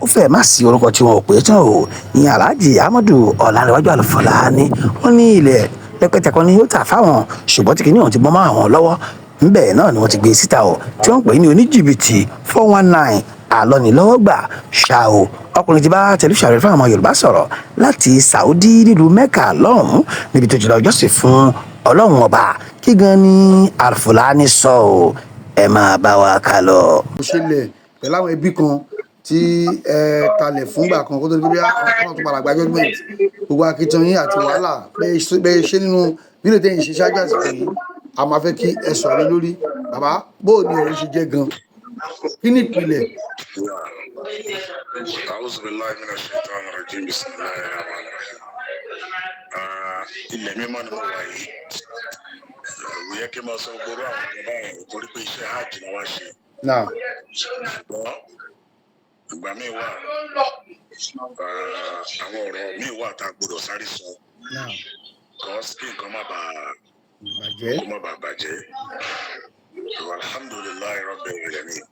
ó fẹ́ má sí orúkọ tí wọn ò pé tán o ìyẹn Alhaji Ahmadu Ọ̀làníwájú Al-Fulaani wọ́n ní ilẹ̀ pẹpẹtẹ kan ni yóò tà fáwọn ṣùgbọ́n tí kìíní ọ̀hún ti bọ́ mọ́ àwọn lọ́wọ́ ńbẹ̀ náà ni wọ́n ti gbé síta o tí wọ́n ń pè ní Oníjìbìtì 419 àlọ́nilọ́wọ́gbà ṣá o ọkùnrin ti bá tẹlifíṣàn rẹ fún àwọn Yorùbá sọ̀rọ̀ láti Saudi nílùú Mecca lọ́hùn-ún níbi tó ti lọ jọ́sìn fún Ọlọ́run ọba kí gan ni Al-Fulaani sọ o ẹ máa bá wa kà lọ. ó ṣẹlẹ̀ pẹ̀lú àwọn ẹbí kan tí talẹ̀ fúngbà kan kó tó ní bí àwọn tó padà gba judgement gbogbo akitiyan àti wàhálà bẹ́ẹ̀ ṣe nínú bílẹ̀ tẹ́yìn ṣe ṣáájú àsìkò yìí a máa fẹ́ kí ẹ sọ̀rọ̀ lórí bàbá bóò ni ọ̀rọ̀ ṣe jẹ́ gan kí ni ìpìlẹ̀. ilẹ̀ mímọ́ ni mo wà yìí ó yẹ kí n máa sọ gbogbo àwọn ọ̀gá ẹ̀ torí pé iṣẹ́ hajj ni wọ́n ṣe. ṣùgbọ́n ìgbà míì wà àwọn ọ̀rọ̀ míì wà tá a gbọdọ̀ sáré sọ kí nǹkan má bàa bàjẹ́. Alhamdulillahi rabbil alamin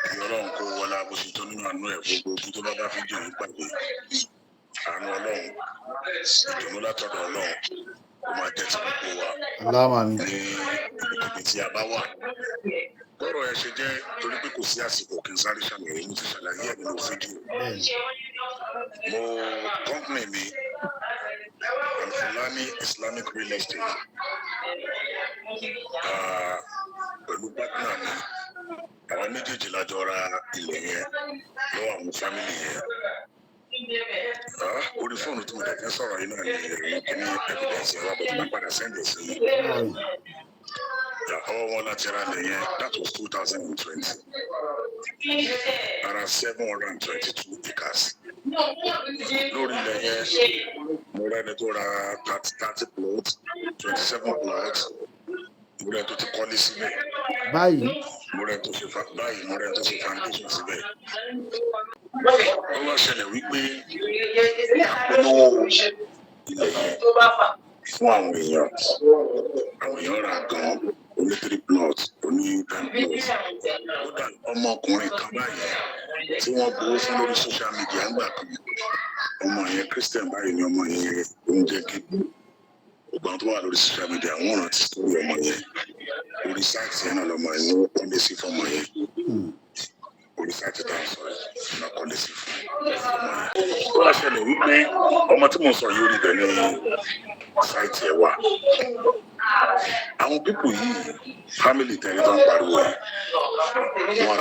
kí Ọlọ́run kó wọlé abóṣetó nínú àánú ẹ̀ gbogbo ojú tó bá bá fídíò yìí pàdé àánú Ọlọ́run ìdùnnú látọ̀dọ̀ Ọlọ́run ó máa jẹ́ ti gbogbo wa ní ibikíbi tí a bá wà. Bọ́rọ̀ ẹ ṣe jẹ́ torí pé kò sí àsìkò kí n sáré ṣàlàyé mo ti ṣàlàyé ẹ̀ nínú fídíò. Mo kọ́ńpìnì mi Al-Fulaani Islamic Real Estate pẹ̀lú pátánà mi àwọn méjèèjì lájọ ra ilẹ̀ yẹn lọ́wọ́ àwọn fámìlì yẹn. Orí fóònù tí mo dẹ̀ fẹ́ sọ̀rọ̀ yìí náà ni ìròyìn kìíní evidence yẹn wà bọ̀ tó máa padà sẹ́ndẹ̀ sí i. Ọwọ́ wọn láti ra ilẹ̀ yẹn that was 2020 ara 722 acres. Lórí ilẹ̀ yẹn mo rẹ́ni tó ra 30 plots 27 plots mo rẹ́ni tó ti kọ́lé síbẹ̀. báyìí mo rẹ́ni tó ṣe foundation síbẹ̀. Ó wá ṣẹlẹ̀ wípé àpolówó ilẹ̀ yẹn fún àwọn èèyàn ra gan oní 3 plots oní 10 plots. Kódà ọmọkùnrin kan báyìí tí wọ́n gbowó fún lórí social media ńgbà kan ọmọ yẹn Christian báyìí ni ọmọ yẹn oúnjẹ kíkú gbogbo àwọn tó wà lórí social media wọ́n rántí sórí ọmọ yẹn orí sáìtì yẹn náà lọmọ yẹn ó kọ́lé sí fọmọ yẹn orí sáìtì tá a sọ yẹn náà kọ́lé sí fún ọmọ yẹn. Ó wá ṣẹlẹ̀ wípé ọmọ tí mo sọ yìí orí bẹ̀ ní sáìtì ẹ̀ wà. Àwọn pípò yìí family tẹ̀lé tó ń pariwo yìí wọ́n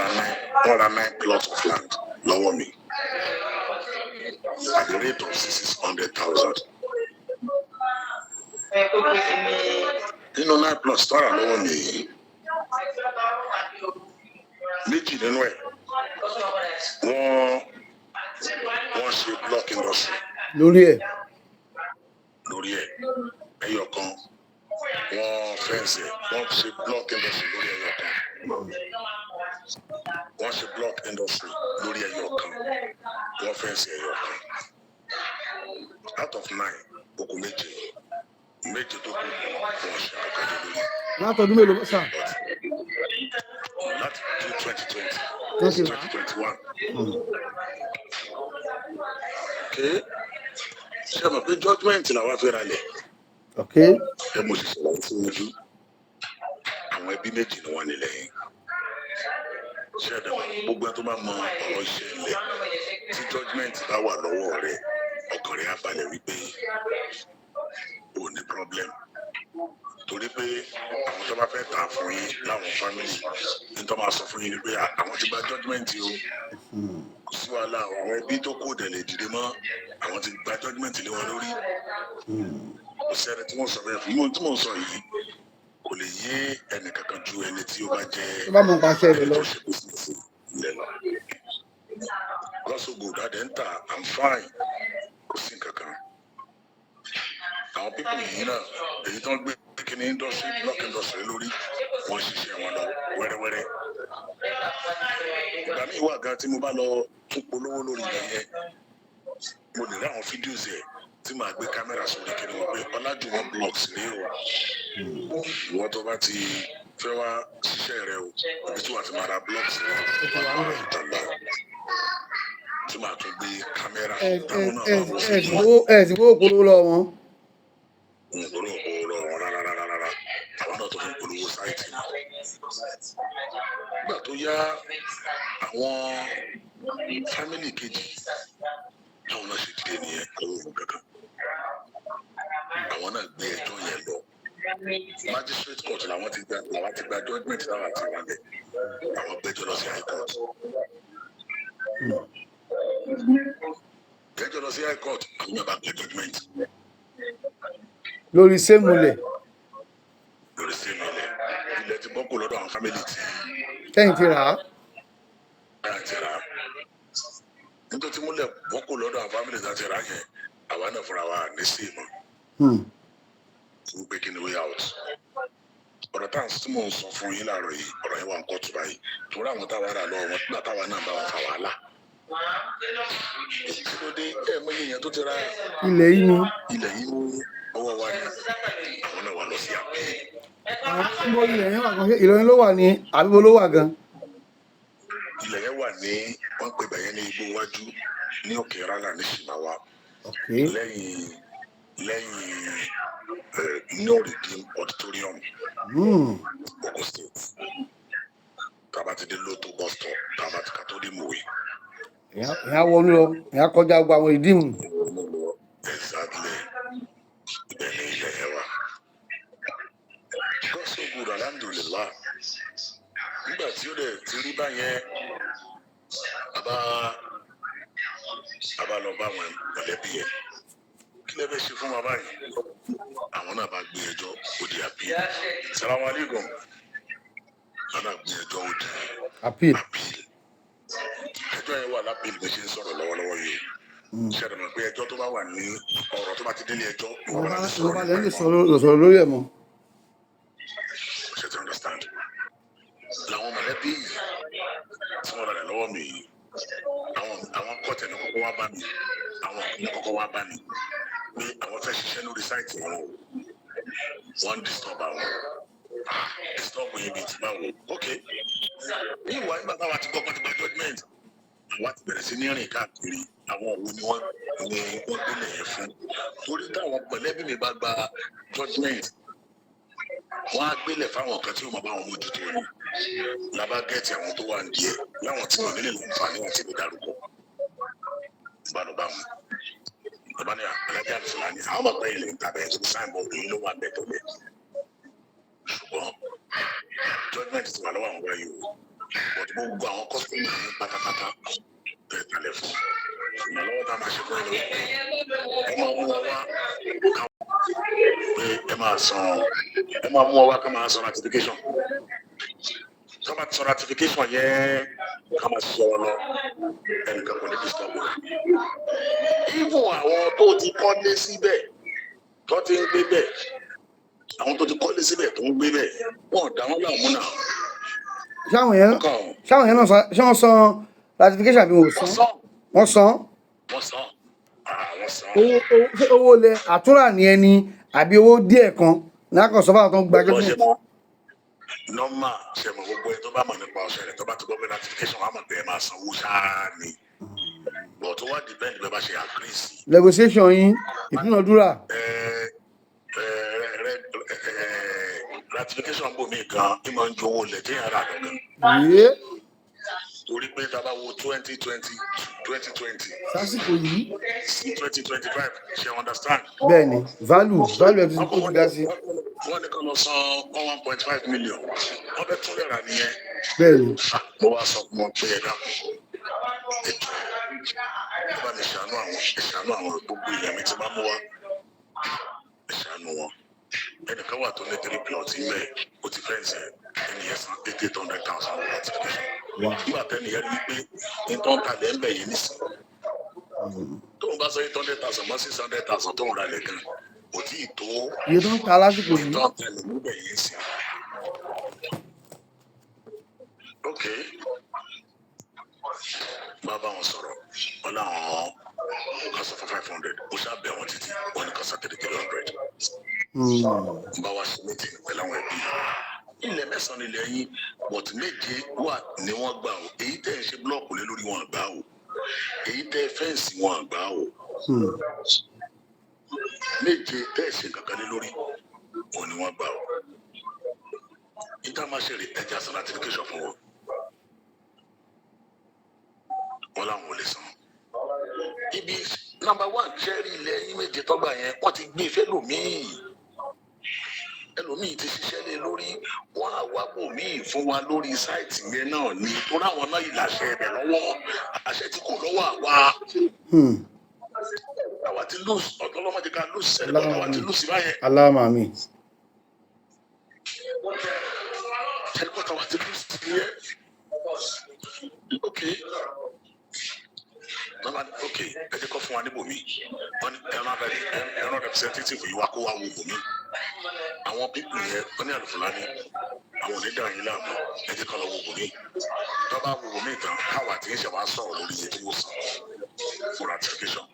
ra 9 plots of land lọ́wọ́ mi at the rate of 600,000. Nínú 9 plots tó rà lọ́wọ́ mi yìí méjì nínú ẹ̀ wọ́n ṣe block industry lórí ẹ̀ ẹyọ kan wọ́n fẹ́ǹsì wọ́n ṣe block industry lórí ẹyọ kan wọ́n fẹ́ǹsì ẹyọ kan out of 9 okò méje tó kù wọ́n ṣe kankan lórí. látọdún mélòó sà. láti 2021. Ṣé ẹ mọ̀ pé judgement làwọn afẹ́ ra lẹ̀? Ẹ mo sì sọ̀rọ̀ síwájú. Àwọn ẹbí méjì ni wọ́n nílẹ̀ yẹn. Ṣé ẹ dàgbà gbogbo ẹ tó bá mọ ọ̀rọ̀ iṣẹ́ ilẹ̀ tí judgement bá wà lọ́wọ́ rẹ̀ ọkàn rẹ̀ á balẹ̀ wípé ò ní problem. Torí pé àwọn tó bá fẹ́ tà fún yín láwọn family ní tó máa sọ fún yín ni pé àwọn ti gba judgement o kò sí wàhálà àwọn ẹbí tó kó dẹ̀ lè dìde mọ́ àwọn ti gba judgement lé wọn lórí kò sí ẹni tí wọ́n sọ bẹ́ẹ̀ fún mi tí mò ń sọ yìí kò lè yé ẹnì kankan ju ẹni tí ó bá jẹ́ ẹni tó ṣe business ilẹ̀ lọ. Gọ́sọ̀ gòdà dẹ̀ ń tà I'm fine kò sí nǹkan kan. Àwọn pípọ̀ yìí náà èyí tó ń gbé kíní industry block industry lórí wọ́n ṣiṣẹ́ wọn lọ wẹ́rẹ́wẹ́rẹ́. Ìgbà míì wà gan tí mo bá lọ tún polówó lórí ilẹ̀ yẹn mo lè rí àwọn fídíòs ẹ̀ tí màá gbé kámẹ́rà sórí kí ni wọ́n pé Ọlájùwọ̀n blocks rí o ìwọ́n tó bá ti fẹ́ wá ṣiṣẹ́ rẹ o ibi tí wàá ti máa ra blocks rẹ ìtàlá táwọn náà bá wọ sí sì gbówó polówó lọ́wọ́ wọn. nítorí òkú lọ wọn rárá àwọn náà tó fi polówó sáìtì náà. nígbà tó yá àwọn fámìlì kejì táwọn náà ṣe dìde nìyẹn lọ́wọ́ kankan àwọn náà gbé ẹjọ́ yẹn lọ magistrate court làwọn ti gba judgement láwọn àti wọn bẹ àwọn gbẹ́jọ́ lọ sí high court gbẹ́jọ́ lọ sí high court àwọn náà bá gbé judgement lórí sẹ́mùlẹ̀ ilẹ̀ ti bọ́kù lọ́dọ̀ àwọn fámìlì tí kẹ́yìn ti rà á. nítorí tí múlẹ̀ bọ́kù lọ́dọ̀ àwọn fámìlì tí a ti rà yẹn àwa náà fúnra wa ní sí ìmọ̀ fún pé kí ni way out. ọ̀rọ̀ táwọn tí mò ń sọ fún yín láàárọ̀ yìí ọ̀rọ̀ yẹn wà ń kọ́tù báyìí torí àwọn táwa rà lọ́wọ́ wọn nígbà táwa náà bá wọn fà wàhálà. èyí ló dé mọ èèyàn tó ti ra ilẹ̀ yìí ni. ọwọ́ wa ni àwọn náà wà lọ sí àpè. níbo ilẹ̀ yẹn wà gan Ìlọrin ló wà ní àbíbo ló wà gan. ilẹ̀ yẹn wà ní wọ́n pè bẹ̀yẹn ní igbó wájú ní òkè rálà ní Ṣìmáwá lẹ́yìn Nítorí auditorium Ogun State tàbá ti dé lótò bus stop tàbá ti ká tó dé mòwe. ìyá wọnú lọ ìyá kọjá gbogbo àwọn ìdíhùn. exactly ibẹ̀ ní ilẹ̀ yẹn wà. God so good alhamdulillah nígbà tí ó dẹ̀ ti rí báyẹn a bá lọ bá àwọn mọ̀lẹ́bí yẹn kí lè fẹ́ ṣe fún wa báyìí àwọn náà bá gbé ẹjọ́ òdì àpíl salamu alaikum wọn náà gbé ẹjọ́ òdì àpíl ẹjọ́ yẹn wà lápíl bí ṣe ń sọ̀rọ̀ lọ́wọ́lọ́wọ́ yìí ṣẹlẹ̀ mọ̀ pé ẹjọ́ tó bá wà ní ọ̀rọ̀ tó bá ti délé ẹjọ́ ìwọ̀n lè sọ̀rọ̀ lórí ẹ̀ mọ́. ṣe ti understand làwọn mọ̀lẹ́bí yìí tí wọ́n rà lọ́wọ́ mi yìí àwọn kọ́tẹ̀ ní kọ́kọ́ wá bá mi àwọn ní kọ́kọ́ wá bá mi pé àwọn fẹ́ ṣiṣẹ́ lórí sáìtì wọn wọ́n ń disturb àwọn disturb yìí bíi ti báwo ok ní ìwà nígbà táwa ti gbọ́ pọ́n ti gba judgement àwa ti bẹ̀rẹ̀ sí ní rìn káàkiri àwọn òwò ni wọ́n gbélé yẹn fún torí táwọn pẹ̀lẹ́bí mi bá gba judgement wọ́n á gbélé fáwọn kan tí ó máa bá wọn mójútó ni lábá gẹ́ẹ̀tì àwọn tó wà ní díẹ̀ láwọn tí wọ́n nílé lọ́nfààní àti ìlú dárúkọ ìbálòpọ̀ àwọn ọba ní Alhaji Al-Fulani àwọn ọmọ pẹ̀lú ilé ìtàbẹ̀ tó signboard yìí ló wà bẹ́ẹ̀ tó lẹ̀ ṣùgbọ́n judgement ti wà lọ́wọ́ àwọn ọ̀rẹ́ yìí o but gbogbo àwọn kọ́sítọ́mù ní pátápátá bẹ́ẹ̀ kalẹ̀ fún ìrànlọ́wọ́ tá a máa ṣe fún ẹni ẹ máa mú wọn wá pé ẹ máa mú wọn wá ká máa san ratification tó bá ti san ratification yẹn ká máa ṣiṣẹ́ wọn lọ ẹnìkan kò ní disturb wọn. even àwọn tó ti kọ́lé síbẹ̀ tó ti ń gbé bẹ̀ àwọn tó ti kọ́lé síbẹ̀ tó ń gbé bẹ̀ wọ́n dá wọn láàmú náà. ṣáwọn yẹn náà ṣé wọ́n san ratification àbí wọ́n san. wọ́n san. owó lẹ àtúrà ní ẹni àbí owó díẹ̀ kan lákàn sọ́fà tó ń gbàgbé mọ́. nọ́mà ṣe mọ̀ gbogbo ẹ tó bá mọ̀ nípa ọ̀sẹ̀ rẹ̀ tó bá ti gbọ́ pé ratification wà mọ̀ pé ẹ máa sanwó ṣáá ni bọ̀ tó wá depend bẹ́ẹ̀ bá ṣe agree sí. negotiation yín ìdúnàdúrà. ratification bò mí gan ẹ máa ń ju owó lẹ̀ téèyàn rà lọ́gàn. torí pé tá a bá wo 2020 sásìkò yìí sí 2025 ṣe understand. bẹ́ẹ̀ni value ẹ̀ ti kó ti dá sí. wọ́n ní kàn lọ san 1.5 million wọ́n bẹ tún lẹ́ra nìyẹn. bẹ́ẹ̀ni. mo wá sọ fún wọn pé ẹ dákun ètò ẹ bá lè ṣàánú àwọn gbogbo èèyàn mi ti máa mú wá ẹ ṣàánú wọn. ẹnìkan wà tó ní 3 plots ilẹ̀ ó ti fẹ́ǹsì ẹni yẹn san 800,000 ratification. nígbà tẹ́ni yẹn rí wípé nǹkan kalẹ̀ ń bẹ̀ yẹn nísìn tóun bá sọ 800,000 mọ́ 600,000 tóun ra lẹ̀ gan kò tí ì tó iye tó ń ta lásìkò yìí. nǹkan kalẹ̀ ń bẹ̀ yẹn sí. ok bàbá wọn sọ̀rọ̀ wọn làwọn kan sọ fún 500 ó ṣàbẹ̀ wọn títí wọn ní kan sọ 300. bá wa ṣe méjì pẹ̀lú àwọn ẹbí ilẹ̀ mẹ́sàn-án ilẹ̀ yín bọ̀t méje wà ní wọ́n gbà ó èyí tẹ̀ ń ṣe búlọ́ọ̀kù lé lórí wọn gbà ó èyí tẹ́ fẹ́ǹsì wọn àgbà o méje tẹ́ẹ̀sì kankan lé lórí òun ni wọ́n gbà o níta máa ṣe ẹja san ratification fún wọn wọn làwọn ò lè san ibi nọ́mbà 1 jẹ́rìí ilẹ̀ yín méje tọ́gbà yẹn wọ́n ti gbé fẹ́lòmíì ẹlòmíì ti ṣiṣẹ́ lé lórí wọ́n á wá bòmíì fún wa lórí sáìtì yẹn náà ni tó láwọn náà yìí láṣẹ ẹ̀bẹ̀ lọ́wọ́ àṣẹ tí kò lọ́wọ́ àwa àwa ti lose ọlọ́mọdé ká lose ẹ̀rọ àwa ti lose báyẹn. aláàmàmì. ẹ̀rọ àwa ti lose yẹn. ok ẹ jẹ́ kó fún wa níbòmí wọ́n ní ẹran representative yìí wá kó wá wo bòmí àwọn pípù yẹn wọ́n ní ALFULAANI àwọn onídà yín láàmú ẹ jẹ́ ká lọ wo bòmí tó bá wo bòmí tán káwa tí ń ṣe wá sọ̀rọ̀ lórí iye tí wọ́n san fún ratification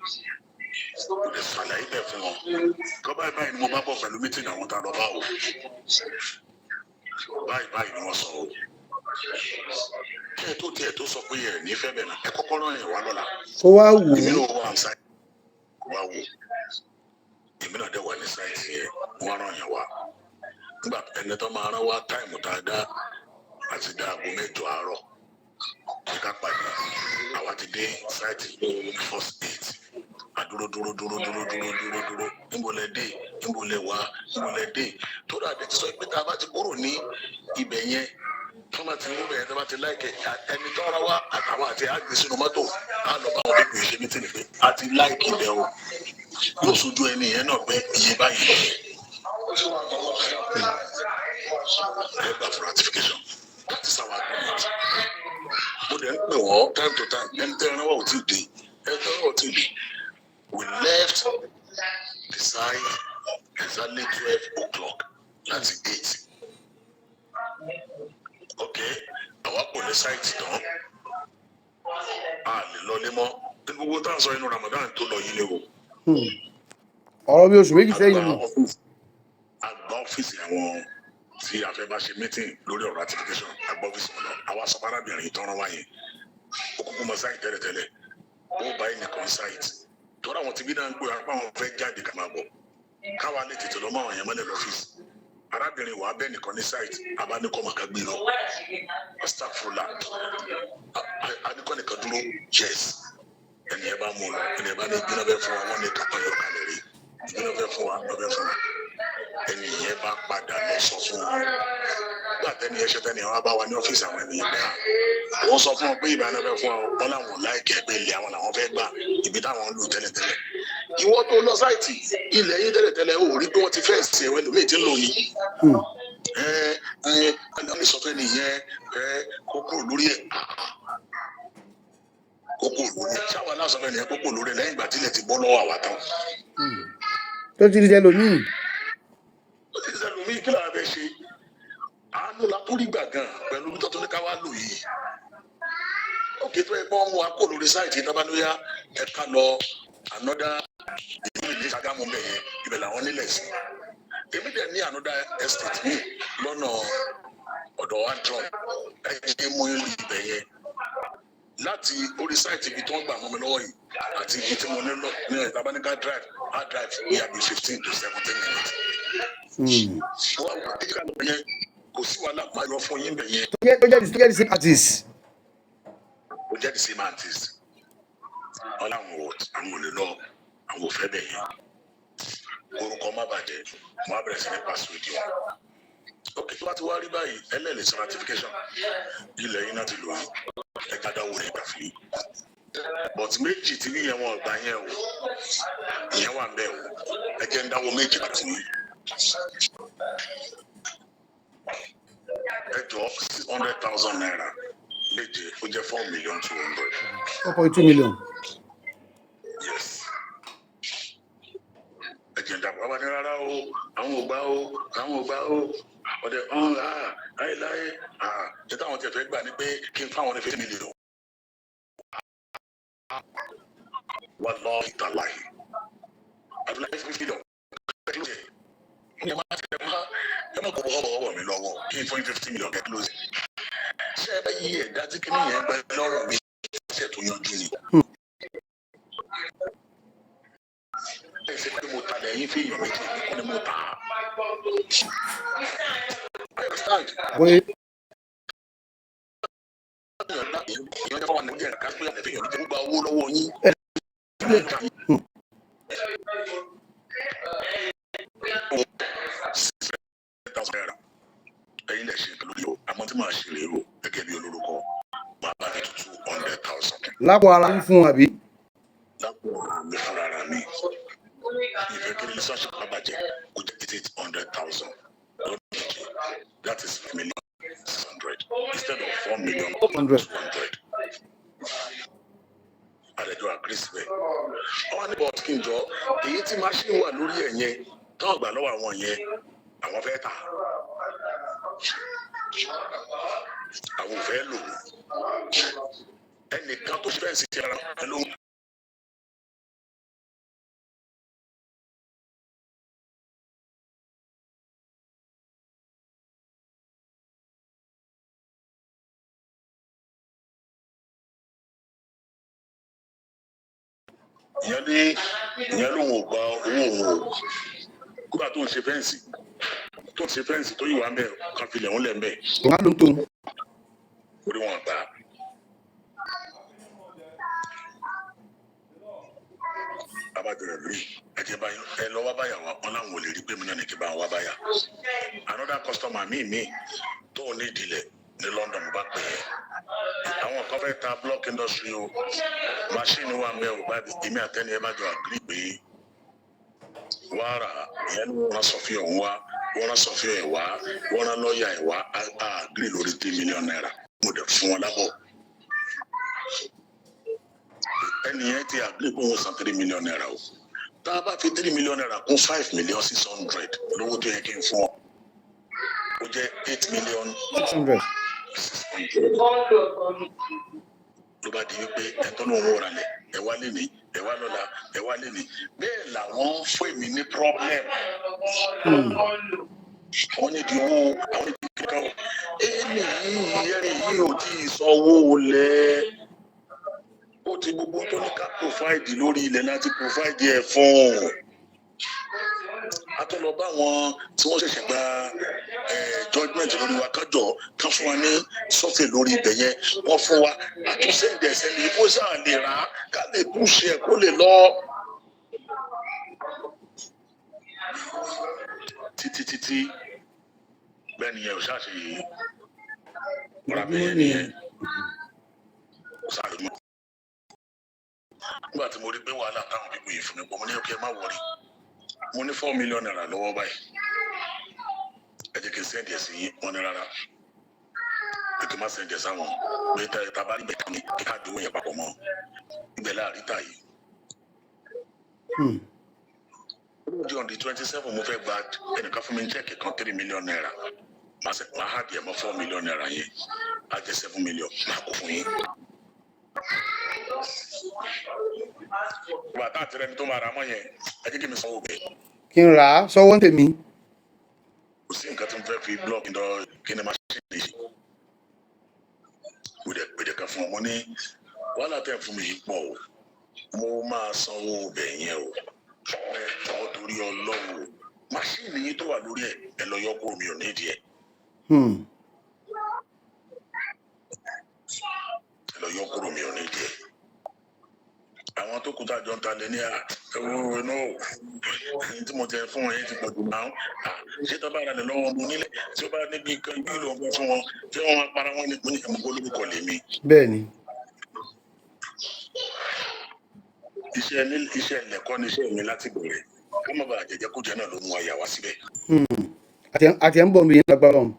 kò lè ṣàlàyé bẹ́ẹ̀ fún wọn tó báyìí ni mo bá bọ̀ pẹ̀lú mítìnì àwọn tá a lọ bá wò báyìí ni wọ́n sọ o kí ẹ tó tiẹ̀ tó sọ pé ẹ nífẹ̀ẹ́ bẹ̀ náà ẹ kọ́kọ́ rán yẹn wá lọ́la ó wá wù ú èmi náà wà ní sáìtì wá wò èmi náà dẹ̀ wà ní sáìtì yẹn wọ́n rán yẹn wá nígbà ẹni tó máa rán wá táìmù tá a dá àti dá aago 8 àárọ̀ ní ká pàdé àwa ti dé sáìtì first 8 adúró dúró níbo lẹ dé tó dà dé ti sọ pé tá a bá ti kúrò ní ibẹ̀ yẹn tó bá ti mú bẹ̀rẹ̀ tó bá ti láìkẹ́ ẹni tó ara wa àtàwọn àti àgbẹ̀ sínú mọ́tò á lọ bá wọn nípa ìṣe mítìnì pé a ti láìkì bẹ̀ o yóò sojú ẹni yẹn náà pé iye báyìí lọ ẹ gbà fún ratification that is our agreement mo dẹ̀ ń pè wọ́n time to time ẹni tẹ́ ẹran wà ò tí ì dé ẹni tẹ́ ẹran wà ò tí ì dé we left the site exactly 12 o'clock láti 8. ok àwa kò ní sáìtì tán a lè lọlé mọ́ ní gbogbo tá à ń sọ inú Ramadan tó lọ yìí ni o. ọ̀rọ̀ bí oṣù méjì sẹ́yìn nù. àgbà ọ́fíìsì àwọn tí a fẹ́ bá ṣe meeting lórí ọ̀rọ̀ ratification àgbà ọ́fíìsì wọn náà àwa sọ fárábìnrin tọ́rọ wáyé ó kúkú mọ sáìtì tẹ́lẹ̀tẹ́lẹ̀ ó bá ẹnìkan sáìtì tọ́rọ àwọn tìbí náà ń gbé apá àwọn fẹ́ jáde ká máa bọ̀ káwa lè tètè lọ́mọ àwọn èèyàn mọ́lẹ̀ lọ́fíìsì arábìnrin wa bẹ́ẹ̀ nìkan ní sáìtì abánikọ́mọ̀ká gbé lọ astagfirullah adikọ́ nìkan dúró yes ẹni ẹ bá mú lọ ẹni ẹ bá ní ìgbìnà bẹ́ẹ̀ fún wa wọ́n ní kápá yọ kalẹ̀ rí ìgbìnà bẹ́ẹ̀ fún wa lọ bẹ́ẹ̀ fún wa ẹni yẹn bá padà lọ sọ fún wa nígbà tẹ́ni ẹ ṣe tẹ́ni ẹ wá bá wa ní ọ́fíìsì àwọn ènìyàn bẹ́ẹ̀ wọ́n sọ fún wọn pé ìbáná bẹ́ẹ̀ fún wa wọn làwọn láìkẹ́ pé ilé àwọn làwọn fẹ́ gbà ibi táwọn ń lò tẹ́lẹ̀tẹ́lẹ̀ ìwọ tó lọ sáìtì ilẹ̀ yín tẹ́lẹ̀tẹ́lẹ̀ ò rí pé wọ́n ti fẹ́ ṣe ẹ̀wẹ́ lómi tí ń lò ní. ẹni sọ fẹ́ nìyẹn kókó lórí ẹ̀ kókó lórí ẹ̀ ṣáwa náà sọ fẹ́ nìyẹn kókó lórí ẹ̀ lẹ́yìn ìgbà tílẹ̀ ti bọ́ lọ́wọ́ àwa tán. tó ti di ẹlòmíì. ó ti di ẹlòmíì kí làwọn fẹ́ ṣe àánú la kúrì gbà gan pẹ̀lú tó tó ní ká wá lò yìí. ó kì í fẹ́ bọ́ wọn kó lórí sáìtì tábánúyá ẹ̀ka lọ anọ́dá ìdílé ní Ṣàgámù bẹ̀yẹn ibẹ̀ làwọn nílẹ̀ sí èmi dẹ̀ ní another estate mi lọ́nà ọ̀dọ̀ wa drum ẹ̀jẹ̀ mú ibẹ̀ yẹn láti orí sáìtì ibi tó ń gbà mọ́ mi lọ́wọ́ yìí àti ibi tí mo ní lọ ní ìtàbáníkà drive hard drive ní àbí 15 to 17 minutes. wọ́n á wà kíkà lọ yẹn kò sí wàhálà máa lọ fún yín bẹ̀ yẹn. tó jẹ́ the same artist. ó jẹ́ the same artist. wọ́n láwọn àwọn ò lè lọ àwọn ò fẹ́ bẹ̀ yẹn. orúkọ má bàjẹ́ mo á bẹ̀rẹ̀ sí ní password wọn. ok tó bá ti wá rí báyìí ẹlẹ́ẹ̀lẹ́ sí ratification ilẹ̀ yín náà ti lò yín ẹ̀ka dáwọ́ rẹ̀ gbà fún yín. but méjì tí níyẹn wọn gbà yẹn o ìyẹn wà ń bẹ̀ o ẹ jẹ́ ń dáwọ́ méjì gbà fún yín. ẹ jọ 600,000 naira méje ó jẹ́ 4,200,000. 4.2 million. yes. ẹ̀jẹ̀ ìdàpọ̀ bàbá ní rárá o àwọn ò gbà o ọ̀dẹ̀ ọ̀hún láéláé ṣé táwọn tiẹ̀ fẹ́ gbà ní pé kí n fáwọn ní 50 million. wà lọ ìtàláyé abúláyé 50 million ẹ má kó ọwọ́ mi lọ́wọ́ kí n fún 50 million get close. ṣé ẹ bá yí ẹ̀dá tí kìíní yẹn gbẹ lọ́rùn mi ṣé iṣẹ́ tó yanjú ni. ẹ ṣe pé mo ta lẹ́yìn fi èèyàn méjì kọ́ ni mo ta. bóyá èèyàn jẹ́ fọwọ́ nàìjíríà ká pé àlẹ́ fi èèyàn méjì gba owó lọ́wọ́ yín. ẹ̀yin lè ṣe pẹ̀lú yìí o àmọ́ tí màá ṣe rèé o gẹ́gẹ́ bí olórúkọ màá bá ní 200,000. lápò ara ń fún àbí. lápò mi fúnra ra mi ìfẹ́ kí relationship bá bàjẹ́ kó jẹ́ 800,000 lọ́dún méjì that is 5,600,000 instead of 4,200,000. àlejò agree síbẹ̀ wọ́n ní bọ́ọ̀tì kí n jọ èyí tí machine wà lórí ẹ̀ yẹn táwọn gbà lọ́wọ́ àwọn yẹn àwọn fẹ́ tà àwọn ò fẹ́ lò ẹnìkan tó fẹ́ sí ara ẹ ló. ìyẹn ló ń gba owó òun o kódà tó ń ṣe fẹ́ǹsì tó yìí wá ń bẹ̀ kan filẹ̀ ń lẹ̀ ń bẹ̀. wọ́n á ló ń tó. orí wọn gbà. abájọrẹ lórí ẹjẹ báyọ ẹ lọ wá báyà wá wọn làwọn ò lè rí pé mi náà ní kí bá wá báyà. another customer mi tó ní ìdílé ní London mo bá pè é àwọn kan fẹ́ ta block industry o machine wa ń bẹ ò bá èmi àtẹni ẹ má jọ agree pé wàrà ìyẹn ló wọn sọ fún òun wá wọn rán sọfíọ ẹ wá wọn rán lọ́ọ̀yà ẹ wá á agree lórí 3 million naira mo dẹ̀ fún wọn lábọ̀ ẹni yẹn ti agree pé wọn san 3 million naira o tá a bá fi 3 million naira kún 5,600,000 lówó tó yẹ kí n fún ọ ó jẹ́ 8,600,000 ló bá di wípé ẹ̀tọ́ náà wọ́n ralẹ̀ ẹ wá lé ní ẹ wá lọ́la ẹ wá lé ní bẹ́ẹ̀ làwọn fún èmi ní problem. wọ́n ní di owó àwọn ìdí kankan ẹni yìí ẹ̀rìn yìí ò tí ì sanwó lẹ̀ ó ti gbogbo tó ní ká provide lórí ilẹ̀ láti provide ẹ̀ fún un. atọ́lọ bá wọn tí wọ́n ṣẹ̀ṣẹ̀ gba judgement lórí wa kájọ kan fún wa ní sọ́fẹ̀ lórí ibẹ̀ yẹn wọ́n fún wa àtúnṣe ìdẹ̀sẹ̀ ní kó sáà lè rà á ká lè kúṣe ẹ̀ kó lè lọ. títí bẹ́ẹ̀ ni ẹ̀ ò ṣáà ṣe ọ̀rọ̀ nìyẹn kò sáà lè mọ̀. nígbà tí mo rí pé wàhálà táwọn bíbí yìí fún mi pọ̀ mo ní kí ẹ má wọrí mo ní 4 million naira lọ́wọ́ báyìí ẹ jẹ́ kí n sẹ́ndì ẹ̀ sí wọn ní rárá ẹ kí n má sẹ́ndì ẹ̀ sáwọn pé tá a bá rí bẹ̀ka mi kí ká dúró yẹn papọ̀ mọ́ ibẹ̀ láàrin tà yìí. lójú on the 27 mo fẹ́ gba ẹnìkan fún mi ní chẹ́ẹ̀kì kan 3 million naira màá hà díẹ̀ mọ́ 4 million naira yẹn á jẹ́ 7 million máa kó fún yín. ìgbà tá àti rẹni tó máa ra mọ́ yẹn ẹ jẹ́ kí mi sanwó bẹ́ẹ̀. kí n rà á sọ́wọ́ tèmi. kò sí nǹkan tí mo fẹ́ fi blọọkì lọ kí ni máa ṣe lè gbèdé kan fún ọ mo ní wàhálà tẹ̀ fún mi yìí pọ̀ o mo máa sanwó bẹ̀ yẹn o ọ̀ torí ọlọ́run o máṣíìnì yìí tó wà lórí ẹ̀ ẹ lọ yọkú mi ò nídìí ẹ̀. ẹ lọ yọkú mi ò nídìí ẹ̀. àwọn tó kú tá a jọ ń ta lé ní ẹwọ náà tí mo tẹ fún wọn yẹn ti pọ̀ jù náà ṣé tó bá ra lè lọ́wọ́ ọmọ onílẹ̀ tí ó bá níbi kan bí ìlú ọgbọ́n fún wọn tí wọ́n máa para wọn ní ìpínlẹ̀ ẹ̀mú olórúkọ lèmi. bẹ́ẹ̀ni. iṣẹ́ ilẹ̀kọ́ ni iṣẹ́ mi láti bẹ̀rẹ̀ ká má bàa jẹjẹ kó jẹ náà ló mú àyà wá síbẹ̀. àti ẹ̀ ń bọ̀ mi yẹn lágbára ọ̀hún.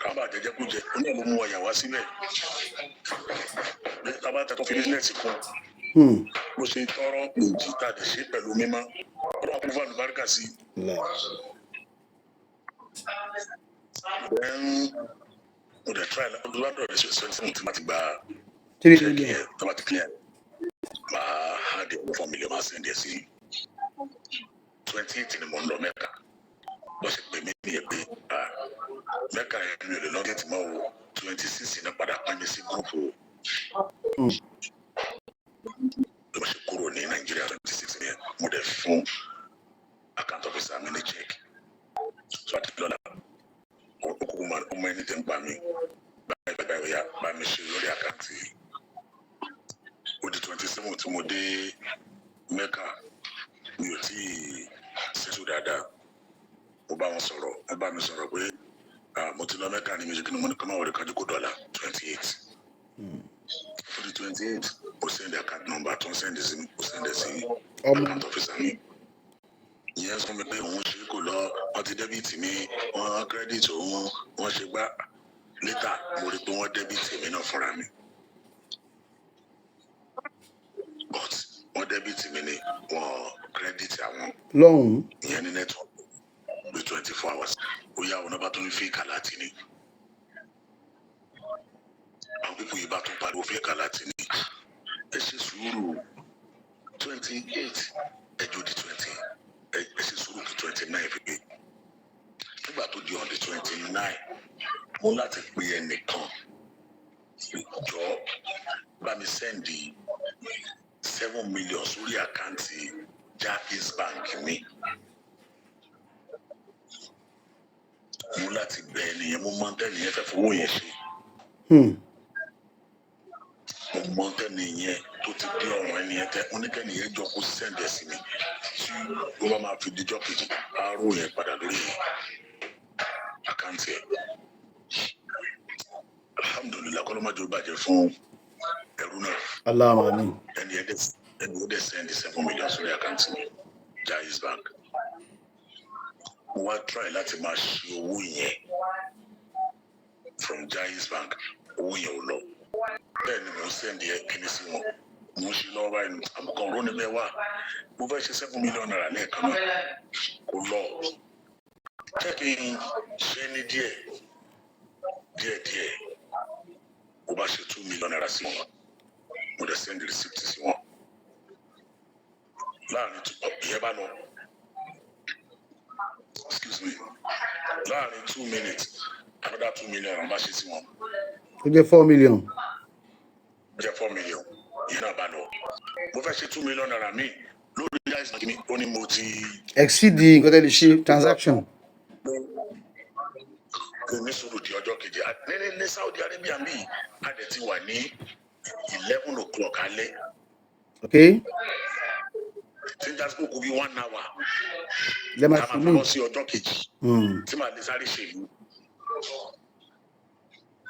ká bàa jẹjẹ kó jẹ náà ló mú àyà wá síbẹ̀. tábà tẹ́tọ́ fi bísíǹnẹ̀sì fún bó ṣe tọrọ òjì tá a lè ṣe pẹ̀lú mímọ́ ọ̀rọ̀ àkókò àlùbáríkà sí. mo dẹ̀ try lọ́dọ̀ rẹ̀ ṣe sẹ́yìn tí wọ́n ti gba ṣẹ́ẹ̀kì yẹn tó bá ti clear máa ha dé 4 million máa sẹ́ndì ẹ̀ sí 28 ni mo ń lọ Mecca wọ́n ṣe pè mí nìyẹn pé Mecca yẹn mi ò lè lọ́ọ́ tètè mọ́ o 26 ní padà pín mi sí gúrúùpù ló ṣe kúrò ní Nàìjíríà 26 yẹn mo dẹ̀ fún account officer mi ní check so àti lọ́la okùnkùn máa ọmọ ẹni tẹ́ ń pa mí báyìí ya bá mi ṣe lórí àkáǹtì ó di 27 tí mo dé Mecca mi ò tí ì ṣètò dáadáa mo bá wọn sọ̀rọ̀ wọ́n bá mi sọ̀rọ̀ pé mo ti lọ Mecca ní music ní mo ní kọ́ máa wọlé kájú kó $28 for the 28 mo send account number tó ń send sí mi mo send sí account officer mi ìyẹn sọ mi pé òun ṣe kò lọ wọ́n ti dẹ́bìtì mi wọ́n credit òun wọ́n ṣe gbá later mo rí pé wọ́n dẹ́bìtì mi náà fúnra mi but wọ́n dẹ́bìtì mi ni wọ́n credit àwọn lọ́hùn ìyẹn ní network bí 24 hours ó yá àwọn náà bá tún ní fake alert ni àwọn pípọ̀ yìí bá tún pariwo fake alert ni ẹ ṣe sùúrù 28 ẹjọ́ di 20 ẹ ṣe sùúrù kí 29 fi gbé nígbà tó di on the 29 mo láti pe ẹnìkan jọ bá mi sẹ́ndì 7 million sórí àkáǹtì Jaiz Bank mi mo láti bẹ ẹnìyẹn mo máa ń tẹ́lẹ̀ yẹn fẹ́ fowó yẹn ṣe mo máa ń tẹ́lẹ̀ yẹn tó ti dé ọ̀rọ̀ ẹni yẹn tẹ́ oníkẹ́ni yẹn jọ kó sẹ́ndì ẹ̀ sí mi tí ó bá máa fi díjọ́ kejì àárò yẹn padà lórí àkáǹtì ẹ̀ alhamdulilayi kọ́lọ́mọ́jọ́ bàjẹ́ fún ẹrú náà aláàmánì ẹni ó dẹ̀ sẹ́ndì 7 million sórí àkáǹtì mi Jaiz Bank mo wá try láti máa ṣe owó yẹn from Jaiz Bank owó yẹn ò lọ bẹ́ẹ̀ ni mo ń sẹ́ndì ẹ kíní sí wọn mo ń ṣe lọ́wọ́ báyìí àbùkàn ọ̀rọ̀ ni bẹ́ẹ̀ wà mo fẹ́ ṣe 7 million naira lẹ́ẹ̀kan náà kò lọ jẹ́ kí n ṣe ní díẹ̀ mo bá ṣe 2 million naira sí wọn mo dẹ̀ send receipt sí wọn láàrin ìyẹn bá lọ excuse me láàrin 2 minutes another 2 million wọ́n bá ṣe sí wọn. ó jẹ́ 4 million. ó jẹ́ 4 million ìyẹn náà bá lọ mo fẹ́ ṣe 2 million naira mi lórí Jaiz Bank mi ó ní mo ti. exceed the nǹkan tẹ́lẹ̀ ṣe transaction. ní sùúrù di ọjọ́ kejì ní Saudi Arabia mi a dẹ̀ ti wà ní 11 o'clock alẹ́. okay. tí n jásí kókó bí 1 hour. lẹ́ẹ̀ma fi mí. lọ sí ọjọ́ kejì. tí màá lè sáré ṣe ìlú.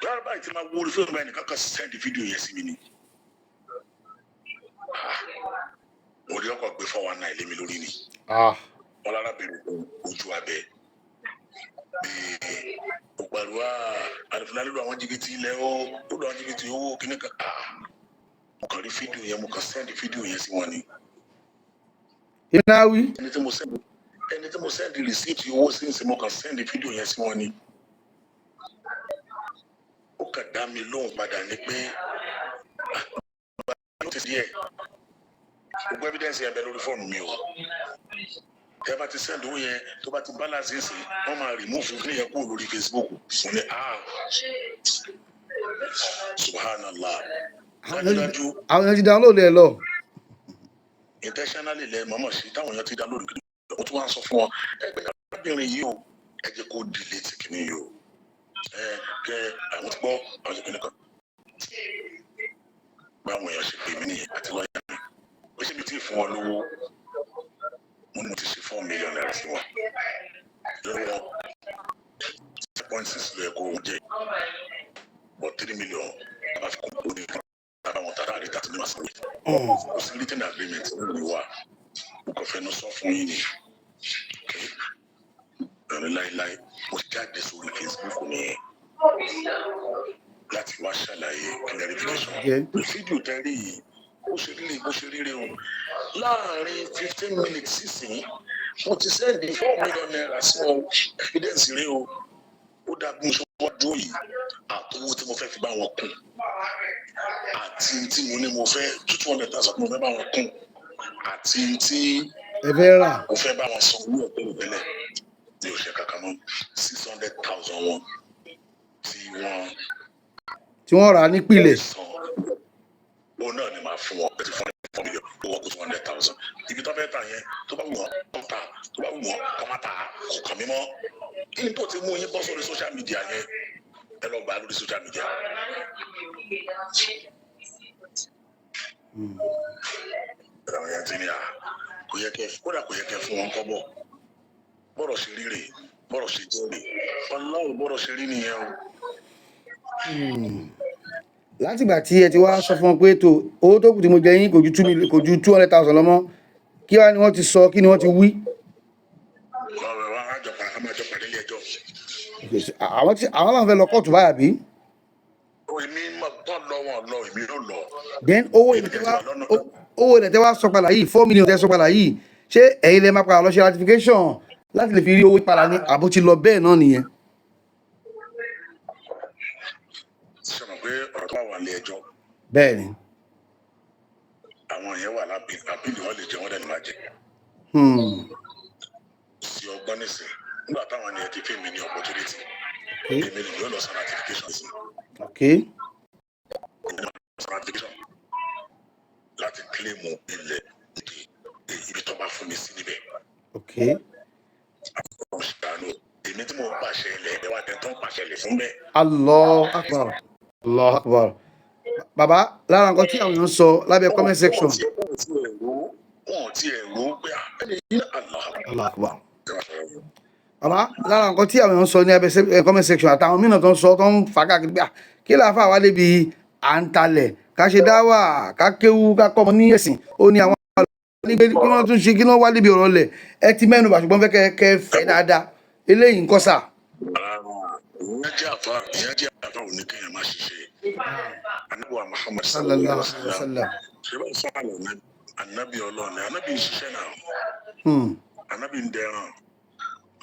lọ́rọ̀ báyìí tí màá wo orí fíìmù báyìí nìkan kan send fídíò yẹn sí mi ni. mo rí ọkọ̀ gbé 419 lé mi lórí ni. wọ́n lára bẹ̀rẹ̀ ojú abẹ́. òpàlùwà ALFULAANI ló àwọn jìbìtì ilẹ̀ ó lọ àwọn jìbìtì owó kíní kan. mo kàn rí fídíò yẹn mo kàn send fídíò yẹn sí wọn ni. ìnáwí. ẹni tí mo send receipt owó sí ní mo kàn send fídíò yẹn sí wọn ni. ó kàn dá mi lóhùn padà ní pé ó ti díẹ̀ gbogbo evidence yẹn bẹ lórí fóònù mi o tẹ bá ti send owó yẹn tó bá ti balance yẹn sí wọn máa remove kí yẹn kúrò lórí Facebook mo ní subhanallah dájúdájú àwọn èèyàn ti download ẹ lọ. intentionally lẹ mọ̀mọ́ sí táwọn èèyàn ti download kí wọ́n tún wá sọ fún wọn ẹgbẹ́ arábìnrin yìí o ẹ jẹ́ kó delete kìíní yìí o kẹ àwọn ti gbọ́ àwọn ti pinnu kan pé àwọn èèyàn ṣe pè mí nìyẹn àti lọ́ọ̀yà mi ó ṣe mi tí ì fún wọn lówó mo ní mo ti ṣe 4 million naira sí wọn lórí wọn 6.6 ló yẹ kó jẹ but 3 million bá fi kún kó ní àwọn tàdá àdéhùn àti níwájú sanwó kò sí written agreement lórí wa mo kàn fẹnu sọ fún yín ni ẹ̀rín láéláé mo jáde sórí Facebook nìyẹn láti wá ṣàlàyé clarification fídíò tẹ́rí yìí bó ṣe rí o láàrin 15 minutes sísìn mo ti sẹ́ndì 4 million naira sí wọn evidence rí o ó dàgbọ́n ṣe wọ́n dúró yìí àtọwọ́ tí mo fẹ́ fi bá wọn kún àti tí mo ní mo fẹ́ 200,000 mo fẹ́ bá wọn kún àti tí mo fẹ́ bá wọn san owó ọ̀pẹ̀lẹ̀ tẹ́lẹ̀ ní oṣù kankan mọ́ 600,000 wọn tí wọ́n rà nípìnlẹ̀ òun náà ni màá fún wọn ẹ ti fún wọn 4 million owó kó 200,000 ibi tó fẹ́ tà yẹn tó bá wù wọ́n kó tà tó bá wù wọ́n kó má tà kò kàn mí mọ́ kí ni tó ti mú yín bọ́ sórí social media yẹn ẹ lọ gbà lórí social media. àwọn yẹn ti ní à kò yẹ kẹ kódà kò yẹ kẹ fún wọn kọ́bọ̀ bọ́rọ̀ ṣe rí rè bọ́rọ̀ ṣe jẹ́ rè ọlọ́run bọ́rọ̀ ṣe rí nìyẹn o. látìgbà tí ẹ ti wá sọ fún wọn pé tó owó tó kù tí mo jẹ yín kò ju 200,000 lọ mọ́ kí wá ni wọ́n ti sọ kí ni wọ́n ti wí. ọ̀rọ̀ wa á jọ pàdé ilé ẹjọ́. àwọn làwọn fẹ́ lọ kóòtù báyà bí. èmi tó lọ wọn lọ èmi ló lọ. then owó ilẹ̀ tẹ́ wá sọ padà yìí 4 million tẹ́ sọ padà yìí ṣé ẹ̀yin lè máa padà lọ ṣe ratification láti lè fi rí owó padà ní àbó ti lọ bẹ́ẹ̀ náà nìyẹn. ṣe mọ̀ pé ọ̀rọ̀ tó wà ní ẹjọ́. bẹ́ẹ̀ ni. àwọn yẹn wà lábìlì wọn lè jẹ wọn dẹ̀ ní máa jẹ. sí ọgbọ́n nísìn nígbà táwọn ènìyàn ti fi mí ní opportunity èmi ni yóò lọ san ratification sí. ratification láti kílèmù ilẹ̀ ibi tó bá fún mi sí níbẹ̀. àwọn ṣàánú èmi tí mo pàṣẹ ilẹ̀ ẹ̀ wá tẹ̀ tó ń pàṣẹ ilẹ̀ fún bẹ́ẹ̀. Allahu Akbar. Allahu Akbar. Bàbá lára nǹkan tí àwọn èèyàn sọ lábẹ́ comment section. wọn ò tiẹ̀ rò ó pé ẹni yín Allahu Akbar. Bàbá lára nǹkan tí àwọn èèyàn sọ ní abẹ́ comment section àtàwọn mìíràn tó ń sọ tó ń fà káàkiri pé kí láàfà wá débi à ń talẹ̀ ká ṣe dáwà ká kéwú ká kọ́ ọmọ ní ẹ̀sìn ó ní àwọn kí wọ́n tún ṣe kí wọ́n wá débi ọ̀rọ̀ lẹ̀ ẹ ti mẹ́nu bà ṣùgbọ́n fẹ́ kẹ́ fẹ́ dáadáa eléyìí nǹkan sà. ìyẹn jẹ́ àfa òní kéèyàn má ṣiṣẹ́ anábìwá Muhammad sallallahu alaihi wasallam ṣe bá sọ̀rọ̀ anábì ọlọ́ọ̀ni anábì ń ṣiṣẹ́ náà anábì ń dẹran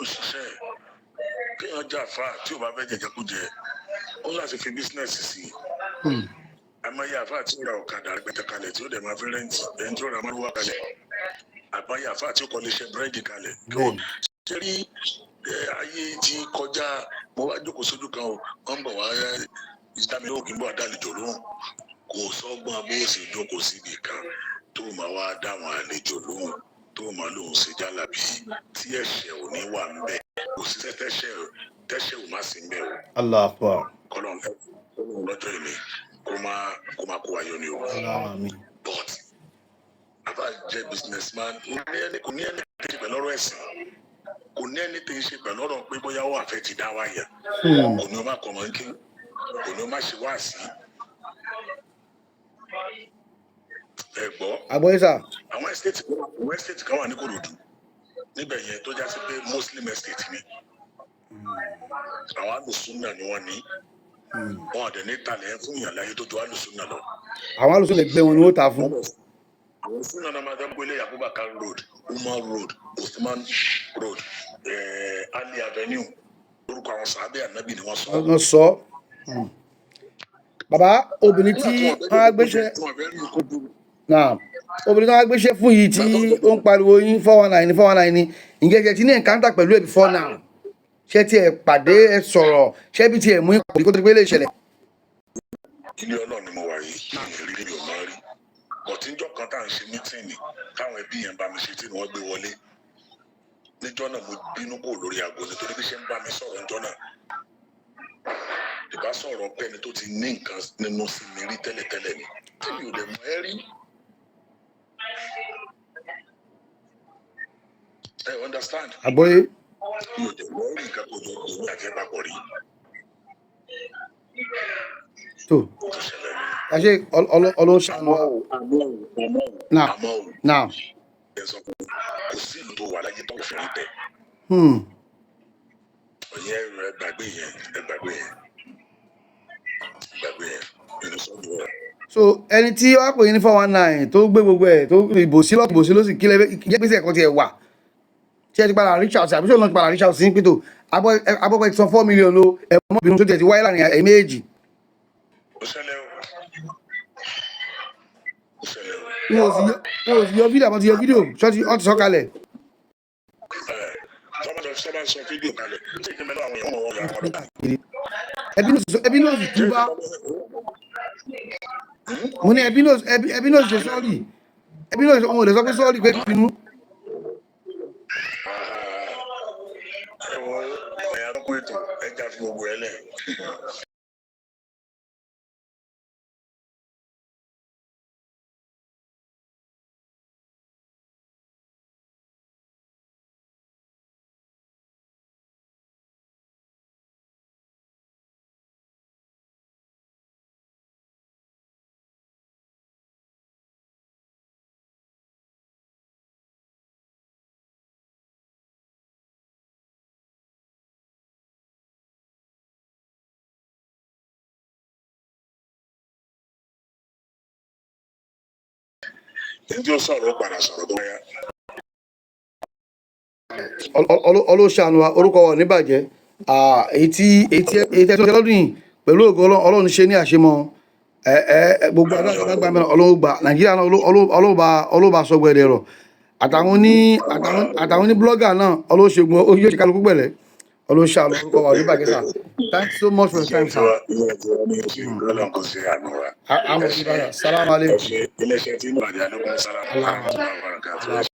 ó ṣiṣẹ́ kéèyàn jẹ́ àfa tí ò bá fẹ́ jẹjẹkújẹ ó láti fi bísínẹ́sì sí i àmọ́yé àfa tí ó ra ọ̀kadà rẹpẹtẹ kalẹ̀ tí ó dẹ̀ máa fi rẹ́ǹtì ẹni tí ó ra márùwá kalẹ̀ àmọ́yé àfa tí ó kọ́ lè ṣe búrẹ́dì kalẹ̀ ṣe rí ayé tí kọjá mo wá jókòó sójú kan o wọ́n ń bọ̀ wá ìdámi lóhùn kí n bọ̀ àdálejò lóhùn kò sọ́gbọ́n bó ṣe jókòó síbi kan tó máa wá dáwọn àlejò lóhùn tó máa lóhùn ṣe jálàbí tí ẹ̀ṣẹ̀ ò ní wà ń bẹ̀ kò sí tẹ́ṣẹ̀ ò má sí ń bẹ̀ o. Allahu Akbar. kọ́lọ́n lọ́jọ́ ìní kó máa kó ayọ̀ ni o. but àbá jẹ́ businessman kò ní ẹni tó ṣe pẹ̀lú ọ̀rọ̀ ẹ̀sìn kò ní ẹni tó ṣe pẹ̀lú ọ̀rọ̀ pé bóyá ó àfẹ́ ti dá wáyà kò ní o má kọ́ mọ́ kí kò ní o má ṣe wá sí. ẹ gbọ́ àwọn estate kan wà ní Kòròdú níbẹ̀ yẹn tó já sí pé Muslim estate ni àwọn alùsùnà ni wọ́n ní wọn ọ̀dẹ̀ ní talẹ̀ fún ìyàn láyé tó ju alùsùnà lọ. àwọn alùsùnà gbé wọn ni ó ta fún. àwọn súnà náà máa dábò ilé Abubakar road Umar road Usman road Ali avenue orúkọ àwọn sàábẹ́ ànábì ni wọ́n sọ. wọ́n sọ bàbá obìnrin tí wọ́n á gbéṣẹ́ obìnrin tí wọ́n á gbéṣẹ́ fún yìí tí ó ń pariwo yín 419 ni ìgẹ́gẹ́ tí ní encounter pẹ̀lú ẹ̀ before now ṣé tí ẹ pàdé ẹ sọ̀rọ̀ ṣé bí tí ẹ mú ìpàdé kó tó di pé lè ṣẹlẹ̀. ilé Ọlọ́run ni mo wà yìí ìrírí mi ò máa rí bọ̀tíńjọ́ kan tá à ń ṣe mítìnì táwọn ẹbí yẹn bá mi ṣe tí wọ́n gbé wọlé níjọ́ náà mo bínú kò lórí aago nítorí bí ṣe ń bá mi sọ̀rọ̀ níjọ́ náà ìbá sọ̀rọ̀ pẹ́ni tó ti ní nǹkan nínú sí mi rí tẹ́lẹ̀tẹ́lẹ̀ ni tí mi ò lè mọ ẹ́ rí. ẹ understand. àgbọ́yé. mi ò lè mọ rí nǹkan kò jọ òun àti ẹ̀ papọ̀ rí. tó àṣẹ ọlọ́ṣàánú náà. kò sí ìlú tó wà láyé tó fẹ́ rí tẹ̀. ọ̀yẹ́ ẹ gbàgbé yẹn so ẹni tí wàá pè ní 419 tó gbé gbogbo ẹ tó ìbò sí lọ́tún ìbò sí lọ́sì kí lẹ́gbẹ́ pèsè ẹ̀kọ́ tiẹ̀ wà tí ẹ ti padà reach out àbí tí òun ti padà reach out sí pító abọ́pẹ́ ti san 4 million lo ẹ̀mọ́ bínú tó tiẹ̀ ti wáyé láàrin ẹ̀ méjì. wọn ò sì yọ fídíò àmọ́ ti yọ fídíò ṣọ́ọ́tì ọ̀tí sọ kalẹ̀. ẹbí náà sì túbá mo ní ẹbí náà ṣe sọ́ọ̀rì ẹbí náà ọmọ ò lè sọ pé sọ́ọ̀rì pé kí bínú. ẹ̀wọ̀n ẹ̀yà tó kó ètò ẹja fi gbogbo ẹ̀ lẹ̀. ẹni tí ó sọ̀rọ̀ ó padà sọ̀rọ̀ tó wáyà. ọlọ́ṣàánú wa orúkọ wa ò ní bàjẹ́ èyí tí ẹ tó ṣe lọ́dún yìí pẹ̀lú ògo ọlọ́run ṣe ní àṣemọ́ gbogbo alágbàgbà mẹ́rin ọlọ́run gbà nàìjíríà náà ọlọ́ba sọgbọ ẹ̀dẹ̀ rọ̀ àtàwọn ní blọ́gà náà ọlọ́ṣègùn yóò ṣe kálukú pẹ̀lẹ́ ọlọ́ṣàánú orúkọ wa ò ní bàjẹ́ sà. Thanks so much for your time, sir. Ọlọ́run kò sí àánú wa. Salaam alaikum. Iléeṣẹ́ tí ń bàjẹ́ àdókòwò sálámù.